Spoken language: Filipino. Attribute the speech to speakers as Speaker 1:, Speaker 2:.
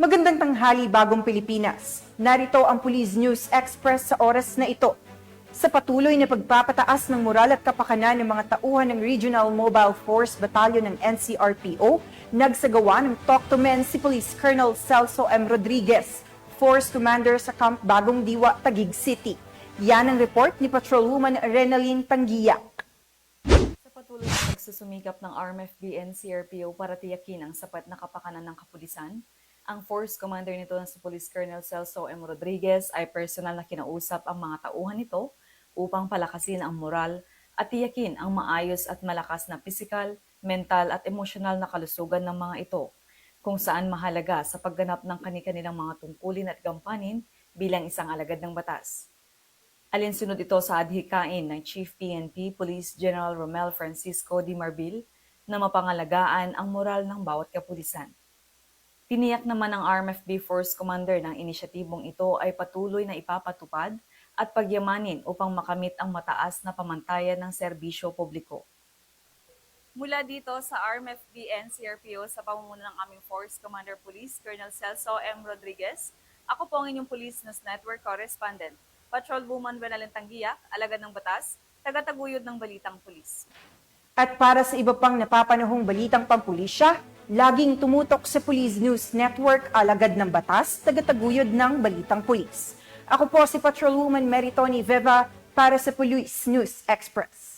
Speaker 1: Magandang tanghali, Bagong Pilipinas. Narito ang Police News Express sa oras na ito. Sa patuloy na pagpapataas ng moral at kapakanan ng mga tauhan ng Regional Mobile Force Battalion ng NCRPO, nagsagawa ng Talk to Men si Police Colonel Celso M. Rodriguez, Force Commander sa Camp Bagong Diwa, Taguig City. Yan ang report ni Patrolwoman Renaline Tangiak.
Speaker 2: Sa patuloy na pagsusumikap ng RMFB NCRPO para tiyakin ang sapat na kapakanan ng kapulisan, ang Force Commander nito na si Police Colonel Celso M. Rodriguez ay personal na kinausap ang mga tauhan nito upang palakasin ang moral at tiyakin ang maayos at malakas na pisikal, mental at emosyonal na kalusugan ng mga ito, kung saan mahalaga sa pagganap ng kani-kanilang mga tungkulin at gampanin bilang isang alagad ng batas. Alinsunod ito sa adhikain ng Chief PNP Police General Romel Francisco Di Marbil na mapangalagaan ang moral ng bawat kapulisan. Tiniyak naman ng RMFB Force Commander ng inisyatibong ito ay patuloy na ipapatupad at pagyamanin upang makamit ang mataas na pamantayan ng serbisyo publiko. Mula dito sa RMFB NCRPO sa pamumuno ng aming Force Commander Police Colonel Celso M. Rodriguez, ako po ang inyong Police News Network Correspondent, Patrolwoman Renaline Tangiak, alagad ng batas, tagataguyod ng Balitang Pulis.
Speaker 1: At para sa iba pang napapanahong balitang pampulisya, laging tumutok sa Police News Network, alagad ng batas, tagataguyod ng Balitang Pulis. Ako po si Patrolwoman Meritoni Veva para sa Police News Express.